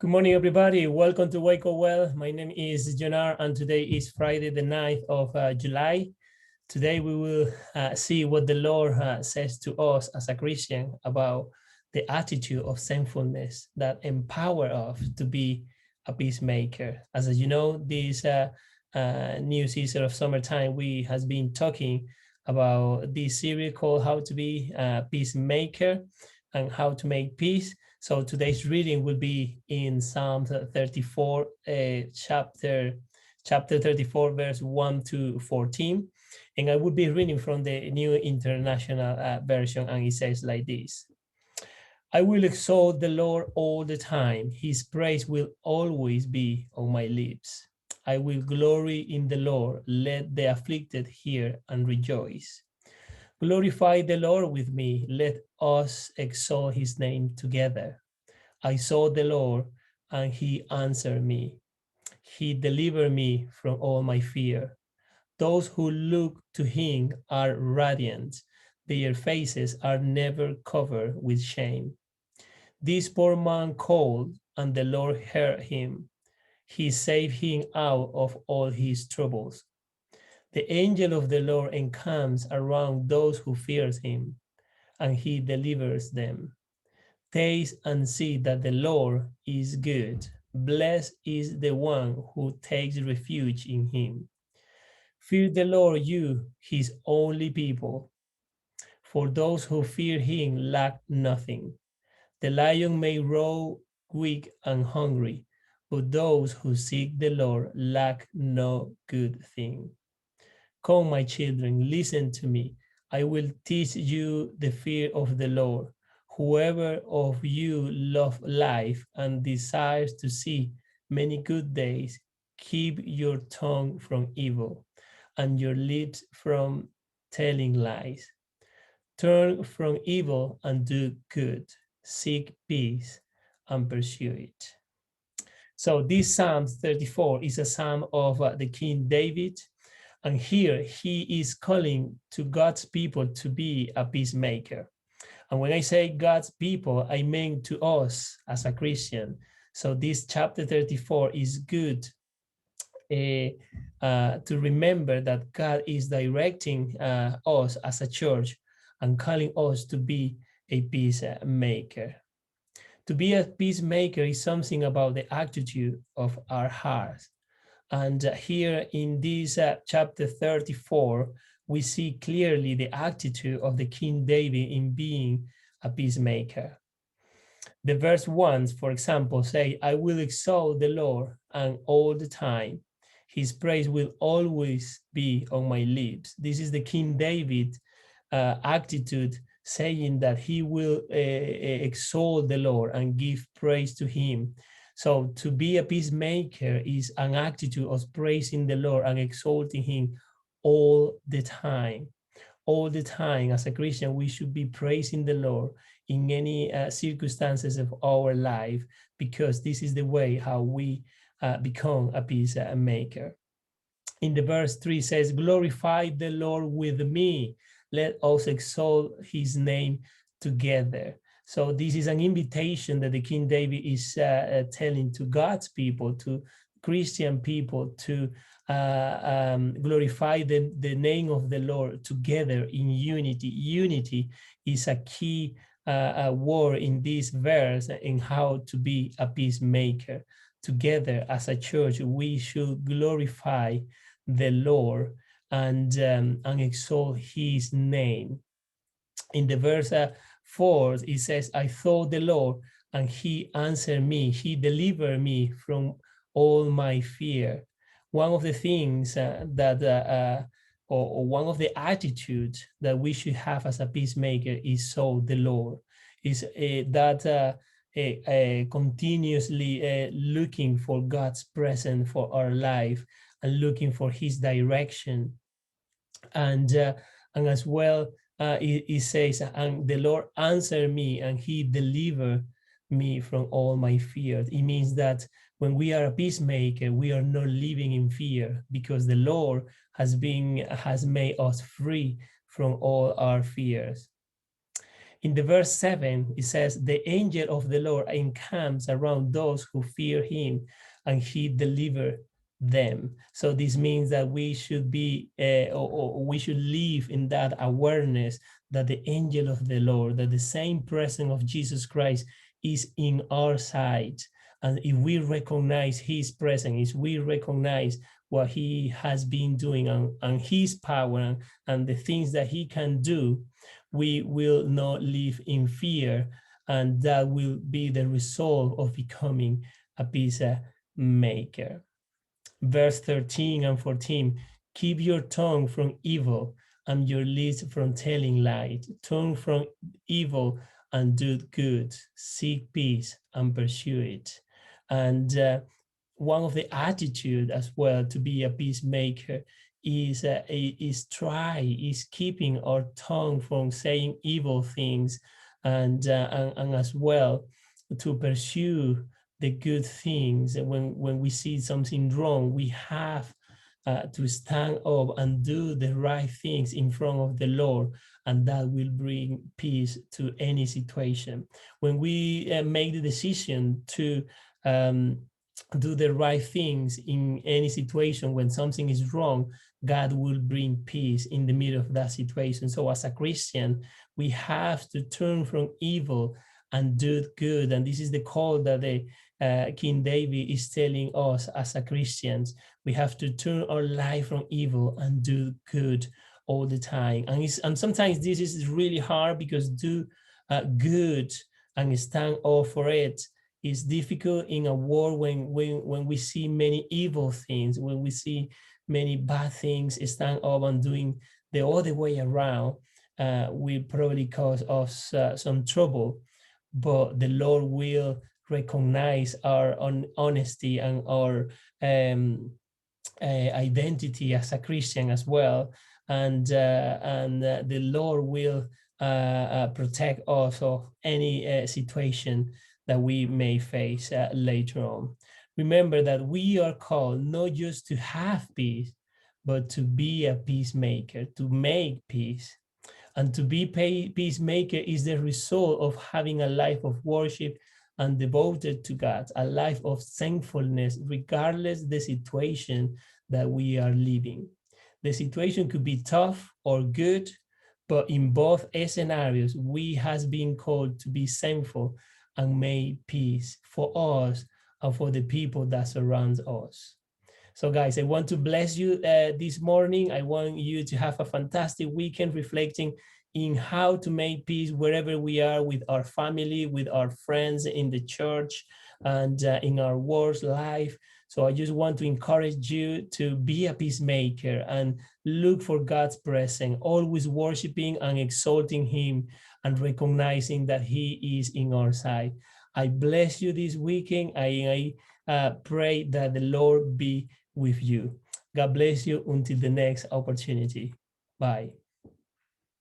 Good morning, everybody. Welcome to Wake Up Well. My name is Jhonnar, and today is Friday, the 9th of July. Today, we will see what the Lord says to us as a Christian about the attitude of thankfulness that empower us to be a peacemaker. As you know, this new season of summertime, we has been talking about this series called How to Be a Peacemaker and How to Make Peace. So today's reading will be in Psalm 34, chapter 34, verse 1 to 14. And I will be reading from the New International Version, and it says like this. I will exalt the Lord all the time. His praise will always be on my lips. I will glory in the Lord. Let the afflicted hear and rejoice. Glorify the Lord with me. Let us exalt his name together. I saw the Lord, and he answered me. He delivered me from all my fear. Those who look to him are radiant. Their faces are never covered with shame. This poor man called, and the Lord heard him. He saved him out of all his troubles. The angel of the Lord encamps around those who fear him, and he delivers them. Taste and see that the Lord is good. Blessed is the one who takes refuge in him. Fear the Lord, you, his only people. For those who fear him lack nothing. The lion may roar weak and hungry, but those who seek the Lord lack no good thing. Come, my children, listen to me. I will teach you the fear of the Lord. Whoever of you love life and desires to see many good days, keep your tongue from evil and your lips from telling lies. Turn from evil and do good. Seek peace and pursue it. So this Psalm 34 is a psalm of the King David. And here he is calling to God's people to be a peacemaker. And when I say God's people, I mean to us as a Christian. So this chapter 34 is good to remember that God is directing us as a church and calling us to be a peacemaker. To be a peacemaker is something about the attitude of our hearts. And here in this chapter 34, we see clearly the attitude of the King David in being a peacemaker. The verse 1, for example, say, I will exalt the Lord and all the time. His praise will always be on my lips. This is the King David attitude, saying that he will exalt the Lord and give praise to him. So to be a peacemaker is an attitude of praising the Lord and exalting him all the time. All the time, as a Christian, we should be praising the Lord in any circumstances of our life, because this is the way how we become a peacemaker. In the verse 3 says, glorify the Lord with me. Let us exalt his name together. So this is an invitation that the King David is telling to God's people, to Christian people, to glorify the name of the Lord together in unity. Unity is a key word in this verse in how to be a peacemaker. Together as a church, we should glorify the Lord and exalt his name. In the verse 4, it says, I sought the Lord and he answered me. He delivered me from all my fear. One of the things or one of the attitudes that we should have as a peacemaker is so the Lord, is continuously looking for God's presence for our life and looking for his direction. And as well, it says, and the Lord answered me and he delivered me from all my fears. It means that when we are a peacemaker, we are not living in fear, because the Lord has made us free from all our fears. In the verse 7, it says, the angel of the Lord encamps around those who fear him, and he delivers them. So this means that we should be, or we should live in that awareness that the angel of the Lord, that the same presence of Jesus Christ is in our side. And if we recognize his presence, if we recognize what he has been doing and his power and the things that he can do, we will not live in fear, and that will be the result of becoming a peacemaker. Verse 13 and 14, keep your tongue from evil and your lips from telling lies. Turn from evil and do good. Seek peace and pursue it. And one of the attitude as well to be a peacemaker is keeping our tongue from saying evil things, and as well to pursue the good things. When we see something wrong, we have to stand up and do the right things in front of the Lord, and that will bring peace to any situation. When we make the decision to do the right things in any situation, when something is wrong, God will bring peace in the middle of that situation. So as a Christian, we have to turn from evil and do good. And this is the call that the King David is telling us as a Christians. We have to turn our life from evil and do good all the time. And sometimes this is really hard, because do good and stand up for it is difficult in a world when we see many evil things, when we see many bad things. Stand up and doing the other way around will probably cause us some trouble, but the Lord will recognize our honesty and our identity as a Christian as well, and the Lord will protect us of any situation that we may face later on. Remember that we are called not just to have peace, but to be a peacemaker, to make peace. And to be peacemaker is the result of having a life of worship and devoted to God, a life of thankfulness, regardless the situation that we are living. The situation could be tough or good, but in both scenarios, we has been called to be thankful and make peace for us and for the people that surround us. So guys, I want to bless you this morning. I want you to have a fantastic weekend reflecting in how to make peace wherever we are, with our family, with our friends in the church, and in our work life. So I just want to encourage you to be a peacemaker and look for God's presence, always worshiping and exalting him and recognizing that he is in our side. I bless you this weekend. I pray that the Lord be with you. God bless you until the next opportunity. Bye.